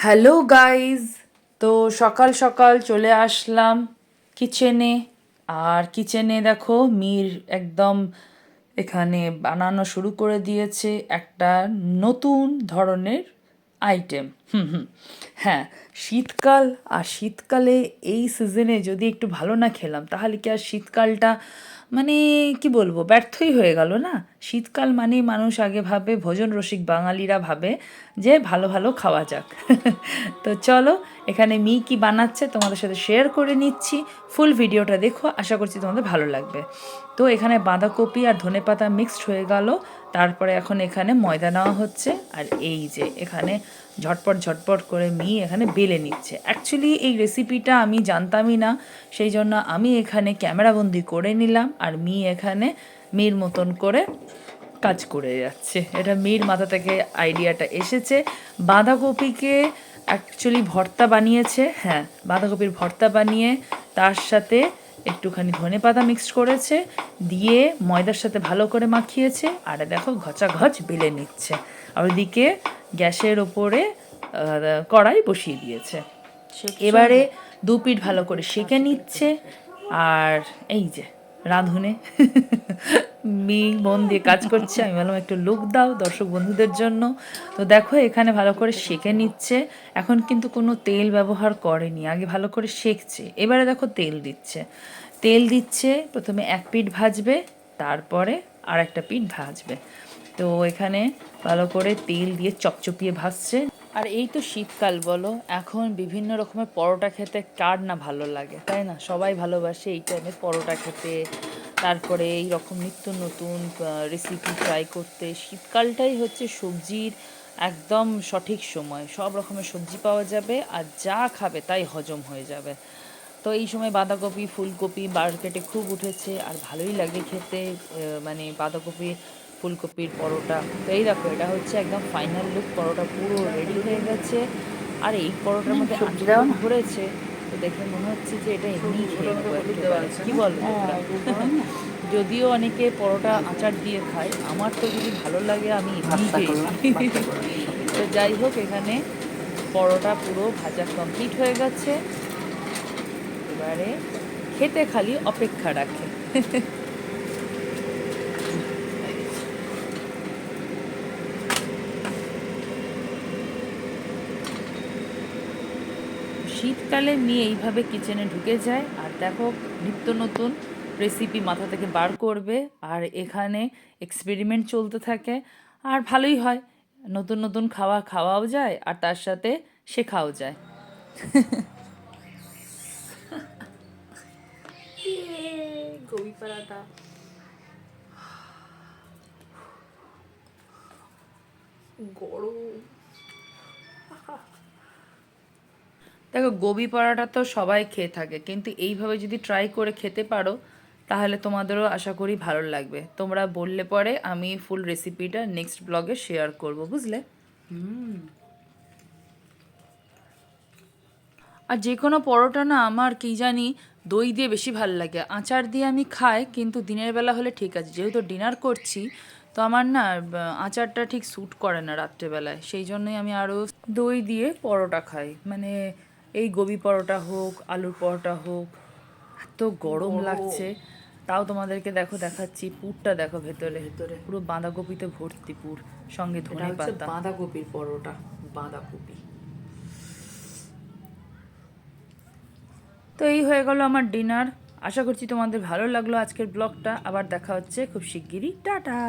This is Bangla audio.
হ্যালো গাইজ, তো সকাল সকাল চলে আসলাম কিচেনে। আর কিচেনে দেখো মির একদম এখানে বানানো শুরু করে দিয়েছে একটা নতুন ধরনের আইটেম। হ্যাঁ, শীতকাল, আর শীতকালে এই সিজনে যদি একটু ভালো না খেলাম তাহলে কি আর শীতকালটা মানে কি বলবো, ব্যর্থই হয়ে গেল না। শীতকাল মানেই মানুষ আগে ভাবে, ভোজন রসিক বাঙালিরা ভাবে যে ভালো ভালো খাওয়া যাক। তো চলো এখানে মি কি বানাচ্ছে তোমাদের সাথে শেয়ার করে নিচ্ছি। ফুল ভিডিওটা দেখো, আশা করছি তোমাদের ভালো লাগবে। তো এখানে বাঁধাকপি আর ধনেপাতা মিক্সড হয়ে গেল। তারপরে এখন এখানে ময়দা নেওয়া হচ্ছে, আর এই যে এখানে ঝটপট ঝটপট করে মি এখানে বেলে নিচ্ছে। অ্যাকচুয়ালি এই রেসিপিটা আমি জানতামই না, সেই জন্য আমি এখানে ক্যামেরাবন্দি করে নিলাম, আর মি এখানে মির মতন করে কাজ করে যাচ্ছে। এটা মির মাথা থেকে আইডিয়াটা এসেছে। বাঁধাকপিকে অ্যাকচুয়ালি ভর্তা বানিয়েছে, হ্যাঁ বাঁধাকপির ভর্তা বানিয়ে তার সাথে একটুখানি ধনেপাতা মিক্সড করেছে, দিয়ে ময়দার সাথে ভালো করে মাখিয়েছে, আর দেখো ঘচাঘচ বেলে নিচ্ছে। আর ওইদিকে গ্যাসের ওপরে কড়াই বসিয়ে দিয়েছে। এবারে দু পিঠ ভালো করে সেঁকে নিচ্ছে। আর এই যে রাঁধুনে মি মন দিয়ে কাজ করছে। আমি বললাম একটু লুক দাও দর্শক বন্ধুদের জন্য। তো দেখো এখানে ভালো করে সেঁকে নিচ্ছে। এখন কিন্তু কোনো তেল ব্যবহার করেনি, আগে ভালো করে সেঁকছে। এবারে দেখো তেল দিচ্ছে। তেল দিচ্ছে, প্রথমে এক পিঠ ভাজবে, তারপরে আর একটা পিঠ ভাজবে। তো এখানে ভালো করে তেল দিয়ে চপচপিয়ে ভাজছে। আর এই তো শীতকাল বলো, এখন বিভিন্ন রকমের পরোটা খেতে কার না ভালো লাগে, তাই না? সবাই ভালোবাসে এই টাইমে পরোটা খেতে, তারপরে এই রকম নিত্য নতুন রেসিপি ট্রাই করতে। শীতকালটাই হচ্ছে সবজির একদম সঠিক সময়, সব রকমের সবজি পাওয়া যাবে, আর যা খাবে তাই হজম হয়ে যাবে। তো এই সময় বাঁধাকপি ফুলকপি মার্কেটে খুব উঠেছে, আর ভালোই লাগে খেতে, মানে বাঁধাকপি ফুলকপির পরোটা। তো এই দেখো এটা হচ্ছে একদম ফাইনাল লুক, পরোটা পুরো রেডি হয়ে গেছে। আর এই পরোটার মধ্যে আঁচড় ভরেছে, তো দেখে মনে হচ্ছে যে এটা এমনি খেয়ে নেবো একেবারে। কি বলো তোমরা? যদিও অনেকে পরোটা আচার দিয়ে খায়, আমার তো যদি ভালো লাগে আমি এমনি খেয়ে নিই। তো যাই হোক, এখানে পরোটা পুরো ভাজা কমপ্লিট হয়ে গেছে। এবারে খেতে খালি অপেক্ষা রাখে। শীতকালে মেয়ে এইভাবে কিচেনে ঢুকে যায়, আর দেখো নিত্য নতুন রেসিপি মাথা থেকে বার করবে, আর এখানে এক্সপেরিমেন্ট চলতে থাকে। আর ভালোই হয়, নতুন নতুন খাওয়াও যায়, আর তার সাথে শেখাও যায়। গোবি পরাঠা গরম। দেখো গোবি পরোটা তো সবাই খেয়ে থাকে, কিন্তু এইভাবে যদি ট্রাই করে খেতে পারো তাহলে তোমাদেরও আশা করি ভালো লাগবে। তোমরা বললে পরে আমি ফুল রেসিপিটা নেক্সট ব্লগে শেয়ার করব, বুঝলে? আর যে কোনো পরোটা না আমার কি জানি দই দিয়ে বেশি ভালো লাগে। আচার দিয়ে আমি খাই, কিন্তু দিনের বেলা হলে ঠিক আছে, যেহেতু ডিনার করছি তো আমার না আচারটা ঠিক স্যুট করে না রাত্রেবেলায়, সেই জন্যই আমি আরও দই দিয়ে পরোটা খাই। মানে এই গোবি পরোটা হোক, আলুর পরোটা হোক। এত গরম লাগছে, তাও তোমাদেরকে দেখো দেখাচ্ছি। পুরটা দেখো ভেতরে ভেতরে পুরো বাঁধাকপিতে ভর্তি পুর, সঙ্গে ধনে পাতা। বাঁধাকপির পরোটা, বাঁধাকপি। তো এই হয়ে গেল আমার ডিনার। আশা করছি তোমাদের ভালো লাগলো আজকের ব্লগটা। আবার দেখা হচ্ছে খুব শিগগিরই। টাটা।